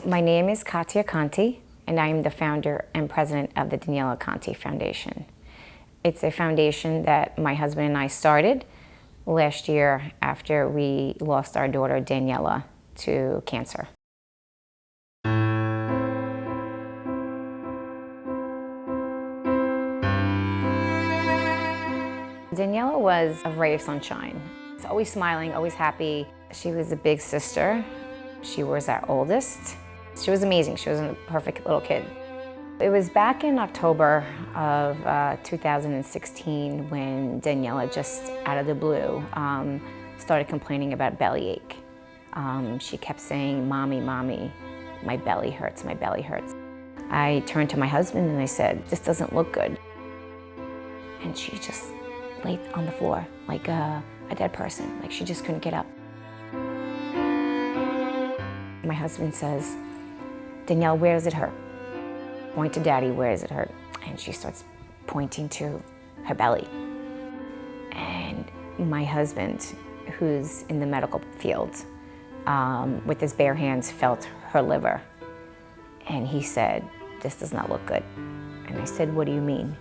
My name is Conte, and I am the founder and president of the Daniela Conte Foundation. It's a foundation that my husband and I started last year after we lost our daughter Daniela to cancer. Daniela was a ray of sunshine. She's always smiling, always happy. She was a big sister. She was our oldest. She was amazing. She was a perfect little kid. It was back in October of 2016 when Daniela, just out of the blue, started complaining about bellyache. She kept saying, "Mommy, Mommy, my belly hurts, my belly hurts." I turned to my husband and I said, "This doesn't look good." And she just laid on the floor like a dead person, like she just couldn't get up. My husband says, "Danielle, where does it hurt?" Point to Daddy, where does it hurt? And she starts pointing to her belly. And my husband, who's in the medical field, with his bare hands felt her liver. And he said, "This does not look good." And I said, "What do you mean?"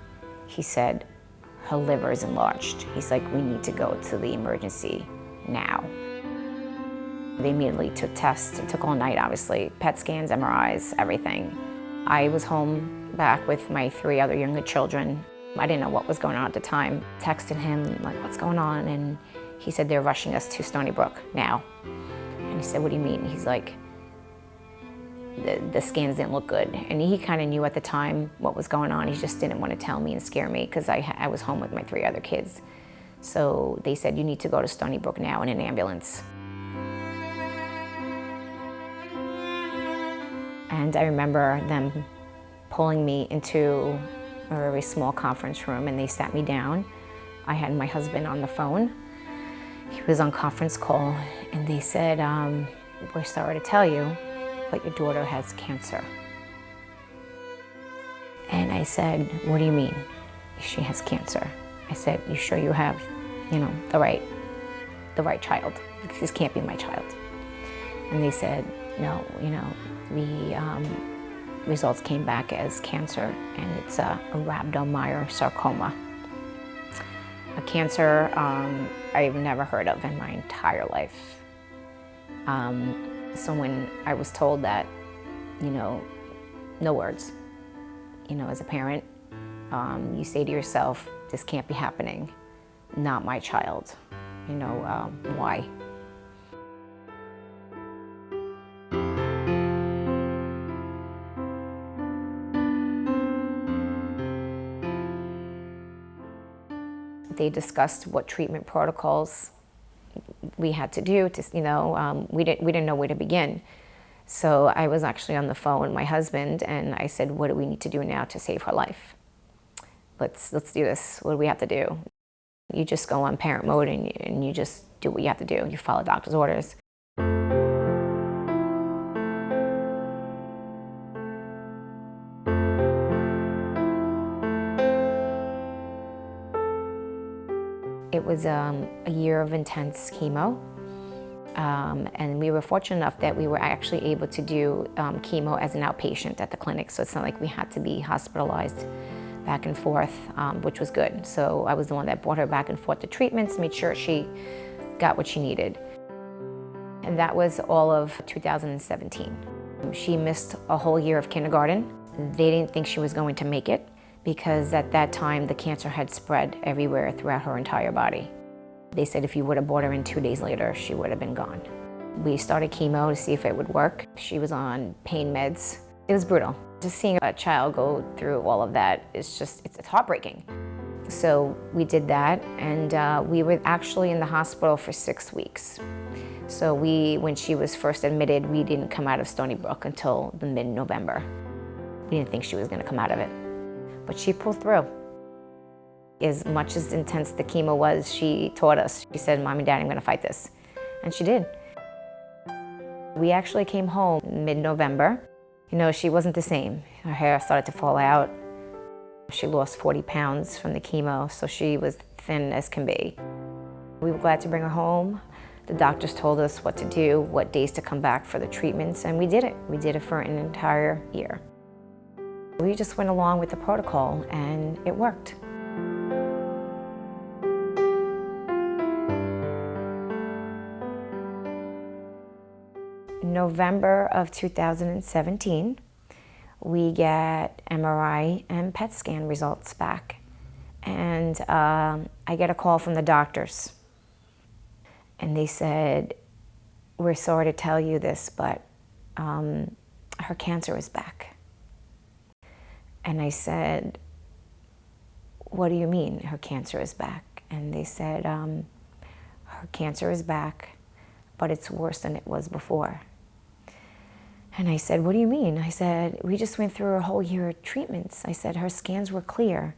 He said, "Her liver is enlarged." He's like, "We need to go to the emergency now." They immediately took tests. It took all night, obviously. PET scans, MRIs, everything. I was home back with my 3 other younger children. I didn't know what was going on at the time. Texted him, like, "What's going on?" And he said, "They're rushing us to Stony Brook now." And he said, "What do you mean?" He's like, the scans didn't look good. And he kind of knew at the time what was going on. He just didn't want to tell me and scare me because I was home with my 3 other kids. So they said, "You need to go to Stony Brook now in an ambulance." And I remember them pulling me into a very small conference room and they sat me down. I had my husband on the phone. He was on conference call and they said, "We're sorry to tell you, but your daughter has cancer." And I said, "What do you mean she has cancer?" I said, "You sure you have, the right child? This can't be my child." And they said, "No, results came back as cancer, and it's a rhabdomyosarcoma, a cancer I've never heard of in my entire life." So when I was told that, no words, as a parent, you say to yourself, "This can't be happening, not my child, why?" They discussed what treatment protocols we had to do to, we didn't know where to begin. So I was actually on the phone with my husband and I said, "What do we need to do now to save her life? Let's do this. What do we have to do?" You just go on parent mode and you just do what you have to do. You follow doctor's orders. It was a year of intense chemo, and we were fortunate enough that we were actually able to do chemo as an outpatient at the clinic, so it's not like we had to be hospitalized back and forth, which was good. So I was the one that brought her back and forth to treatments, made sure she got what she needed. And that was all of 2017. She missed a whole year of kindergarten. They didn't think she was going to make it, because at that time the cancer had spread everywhere throughout her entire body. They said if you would have brought her in 2 days later, she would have been gone. We started chemo to see if it would work. She was on pain meds. It was brutal. Just seeing a child go through all of that is just, it's heartbreaking. So we did that, and we were actually in the hospital for 6 weeks. So when she was first admitted, we didn't come out of Stony Brook until the mid-November. We didn't think she was gonna come out of it. But she pulled through. As much as intense the chemo was, she taught us. She said, "Mom and Dad, I'm gonna fight this." And she did. We actually came home mid-November. She wasn't the same. Her hair started to fall out. She lost 40 pounds from the chemo, so she was thin as can be. We were glad to bring her home. The doctors told us what to do, what days to come back for the treatments, and we did it. We did it for an entire year. We just went along with the protocol, and it worked. November of 2017, we get MRI and PET scan results back. And I get a call from the doctors. And they said, "We're sorry to tell you this, but her cancer is back." And I said, "What do you mean her cancer is back?" And they said, "Her cancer is back, but it's worse than it was before." And I said, "What do you mean?" I said, "We just went through a whole year of treatments." I said, "Her scans were clear."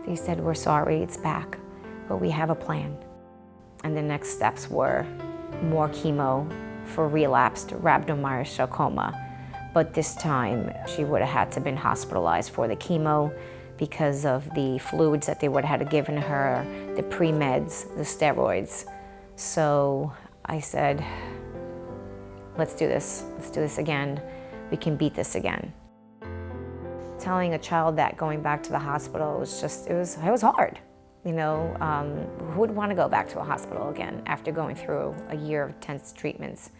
They said, "We're sorry, it's back, but we have a plan." And the next steps were more chemo for relapsed rhabdomyosarcoma. But this time, she would have had to been hospitalized for the chemo because of the fluids that they would have had given her, the pre-meds, the steroids. So I said, let's do this. Let's do this again. We can beat this again. Telling a child that going back to the hospital was just, it was hard. You know, who would want to go back to a hospital again after going through a year of intense treatments?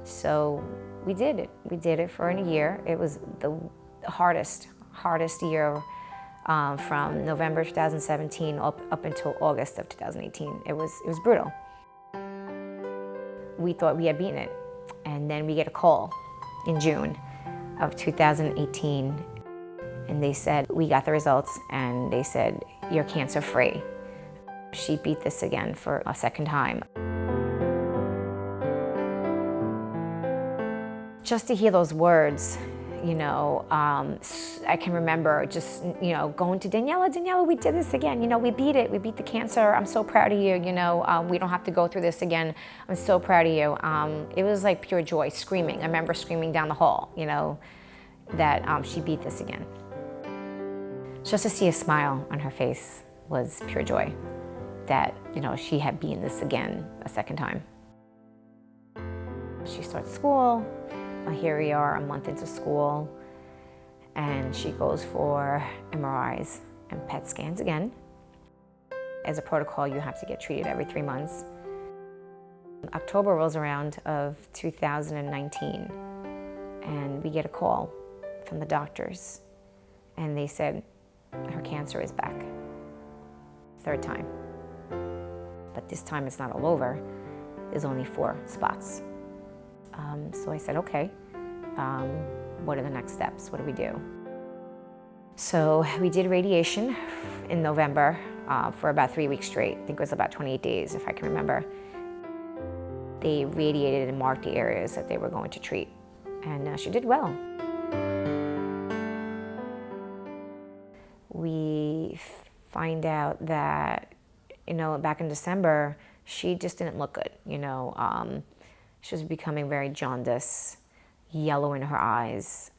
So we did it. We did it for a year. It was the hardest year from November 2017 up until August of 2018. It was brutal. We thought we had beaten it. And then we get a call in June of 2018, and they said, we got the results, and they said, "You're cancer-free." She beat this again for a second time. Just to hear those words, you know, I can remember just, you know, going to Daniela, we did this again. You know, we beat it. We beat the cancer. I'm so proud of you. You know, we don't have to go through this again. I'm so proud of you. It was like pure joy, screaming. I remember screaming down the hall, you know, that she beat this again. Just to see a smile on her face was pure joy that, you know, she had beaten this again a second time. She starts school. Here we are a month into school, and she goes for MRIs and PET scans again. As a protocol, you have to get treated every 3 months. October rolls around of 2019, and we get a call from the doctors, and they said, her cancer is back. Third time. But this time it's not all over. There's only 4 spots. So I said, okay, what are the next steps? What do we do? So we did radiation in November for about 3 weeks straight. I think it was about 28 days, if I can remember. They radiated and marked the areas that they were going to treat, and she did well. We find out that, you know, back in December, she just didn't look good, you know. She was becoming very jaundiced, yellow in her eyes.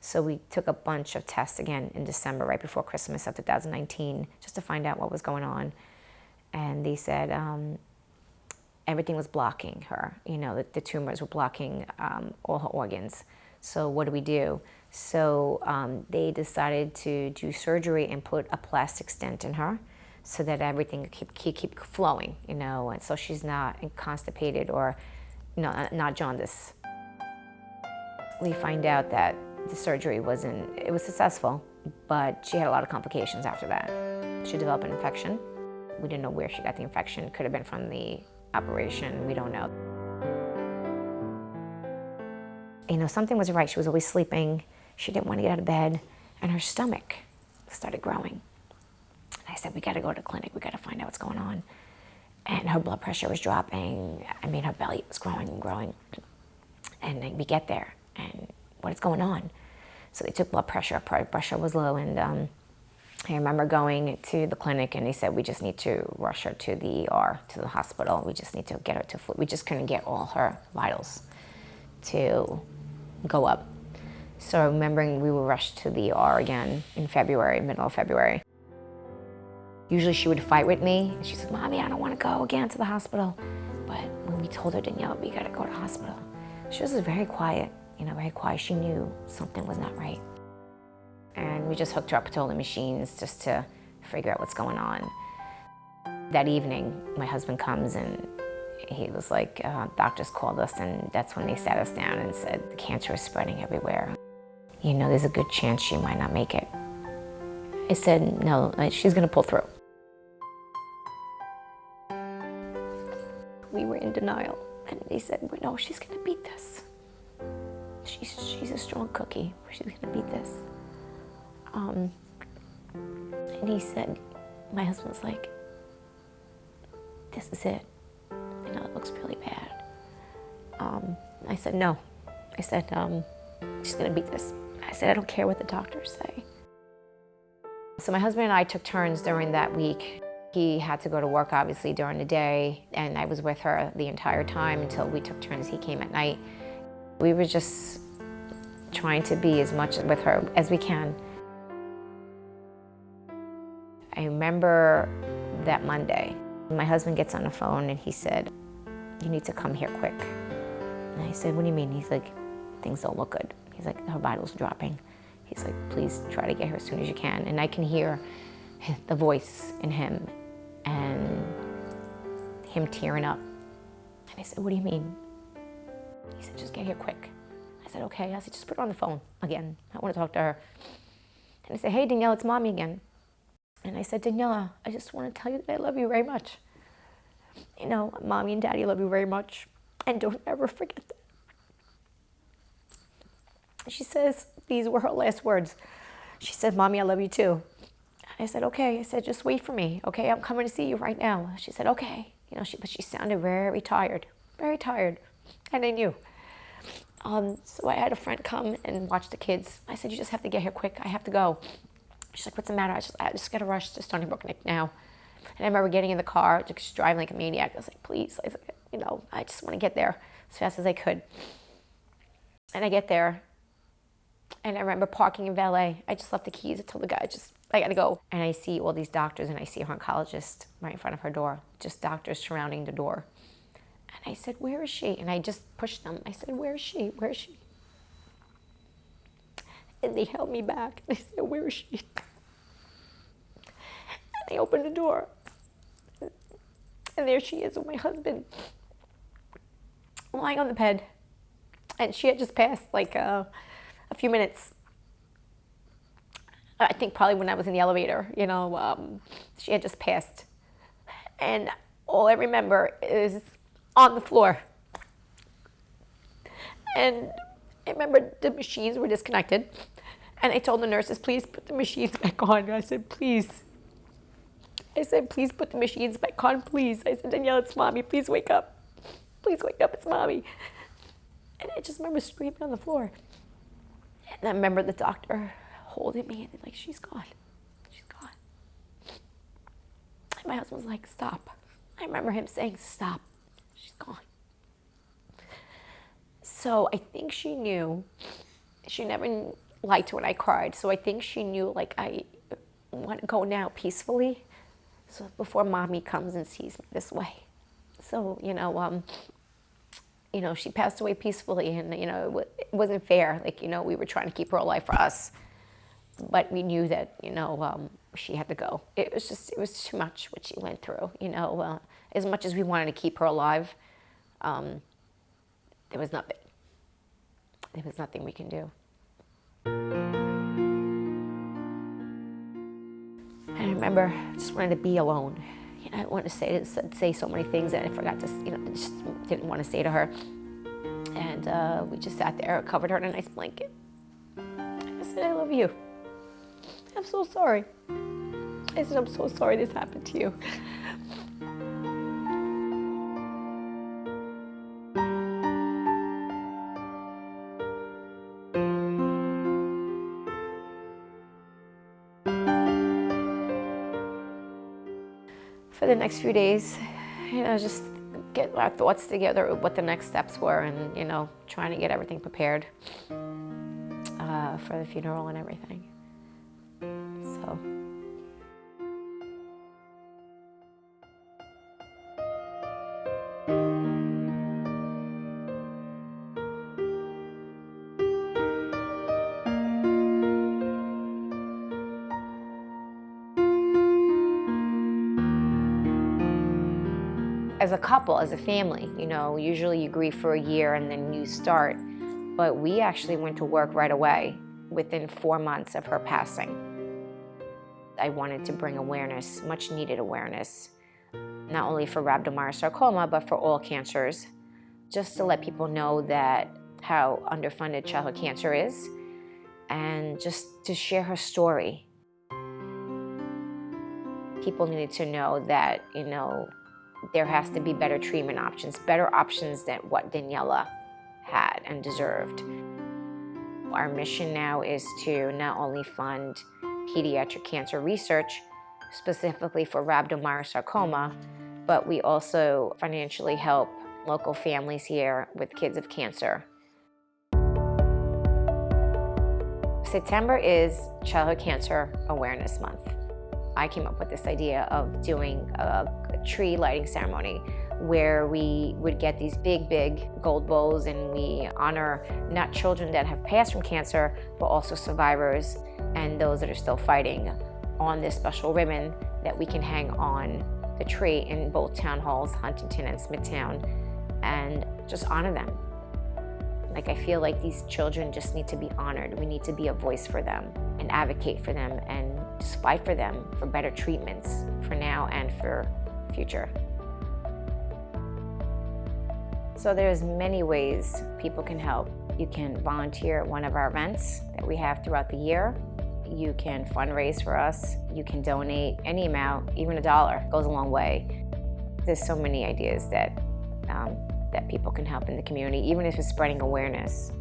So we took a bunch of tests again in December, right before Christmas of 2019, just to find out what was going on. And they said everything was blocking her. You know, the tumors were blocking all her organs. So what do we do? So they decided to do surgery and put a plastic stent in her, so that everything keep flowing, you know, and so she's not constipated or, you know, not jaundiced. We find out that the surgery it was successful, but she had a lot of complications after that. She developed an infection. We didn't know where she got the infection. Could have been from the operation, we don't know. You know, something was right. She was always sleeping. She didn't want to get out of bed, and her stomach started growing. I said, we got to go to the clinic. We got to find out what's going on. And her blood pressure was dropping. I mean, her belly was growing and growing. And then we get there, and what is going on? So they took blood pressure. Blood pressure was low, and I remember going to the clinic, and they said, we just need to rush her to the ER, to the hospital. We just need to get her to fluid. We just couldn't get all her vitals to go up. So remembering we were rushed to the ER again in February, middle of February. Usually she would fight with me, and she said, "Mommy, I don't want to go again to the hospital." But when we told her, Daniela, we gotta go to the hospital, she was very quiet, very quiet. She knew something was not right. And we just hooked her up to all the machines just to figure out what's going on. That evening, my husband comes and he was like, doctors called us, and that's when they sat us down and said, the cancer is spreading everywhere. There's a good chance she might not make it. I said, no, she's gonna pull through. We were in denial, and they said, well, no, she's gonna beat this. She's a strong cookie. She's gonna beat this. And he said, my husband was like, this is it. It looks really bad. I said, no. I said, she's gonna beat this. I said, I don't care what the doctors say. So my husband and I took turns during that week. He had to go to work, obviously, during the day, and I was with her the entire time until we took turns. He came at night. We were just trying to be as much with her as we can. I remember that Monday, my husband gets on the phone and he said, you need to come here quick. And I said, what do you mean? He's like, things don't look good. He's like, her vitals dropping. He's like, please try to get her as soon as you can. And I can hear the voice in him and him tearing up. And I said, what do you mean? He said, just get here quick. I said, okay. I said, just put her on the phone again. I want to talk to her. And I said, hey, Daniela, it's Mommy again. And I said, Daniela, I just want to tell you that I love you very much. Mommy and Daddy love you very much. And don't ever forget that. She says, these were her last words. She said, Mommy, I love you too. And I said, okay. I said, just wait for me. Okay, I'm coming to see you right now. She said, okay. But she sounded very tired. Very tired. And I knew. So I had a friend come and watch the kids. I said, you just have to get here quick. I have to go. She's like, what's the matter? I just got to rush to Stony Brook now. And I remember getting in the car, just driving like a maniac. I was like, please, I just want to get there as fast as I could. And I get there, and I remember parking in valet. I just left the keys. I told the guy, I got to go. And I see all these doctors, and I see her oncologist right in front of her door, just doctors surrounding the door. And I said, where is she? And I just pushed them. I said, where is she? Where is she? And they held me back. And I said, where is she? And I opened the door. And there she is with my husband, lying on the bed. And she had just passed like a few minutes. I think probably when I was in the elevator, she had just passed. And all I remember is on the floor. And I remember the machines were disconnected. And I told the nurses, please put the machines back on. I said, please. I said, please put the machines back on, please. I said, Daniela, it's Mommy. Please wake up. Please wake up. It's Mommy. And I just remember screaming on the floor. And I remember the doctor holding me and like, she's gone. She's gone. And my husband was like, stop. I remember him saying, stop. She's gone. So I think she knew. She never liked when I cried. So I think she knew, like, I want to go now peacefully. So before Mommy comes and sees me this way. So, she passed away peacefully, and, it wasn't fair. Like, we were trying to keep her alive for us. But we knew that, she had to go. It was too much what she went through, As much as we wanted to keep her alive, there was nothing. There was nothing we can do. I remember I just wanted to be alone. I wanted to say so many things that I forgot to, just didn't want to say to her. And we just sat there, covered her in a nice blanket. I said, I love you. I'm so sorry. I said, I'm so sorry this happened to you. For the next few days, just get our thoughts together, what the next steps were, and, trying to get everything prepared for the funeral and everything. So. a couple, as a family. Usually you grieve for a year and then you start. But we actually went to work right away within 4 months of her passing. I wanted to bring awareness, much needed awareness, not only for rhabdomyosarcoma, but for all cancers, just to let people know that how underfunded childhood cancer is, and just to share her story. People needed to know that, there has to be better treatment options, better options than what Daniela had and deserved. Our mission now is to not only fund pediatric cancer research, specifically for rhabdomyosarcoma, but we also financially help local families here with kids of cancer. September is Childhood Cancer Awareness Month. I came up with this idea of doing a tree lighting ceremony where we would get these big gold bowls, and we honor not children that have passed from cancer, but also survivors and those that are still fighting on this special ribbon that we can hang on the tree in both town halls, Huntington and Smithtown, and just honor them. I feel like these children just need to be honored. We need to be a voice for them and advocate for them and just fight for them for better treatments for now and for future. So there's many ways people can help. You can volunteer at one of our events that we have throughout the year. You can fundraise for us. You can donate any amount, even $1 goes a long way. There's so many ideas that people can help in the community, even if it's spreading awareness,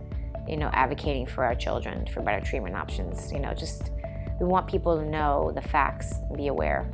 advocating for our children for better treatment options. We want people to know the facts and be aware.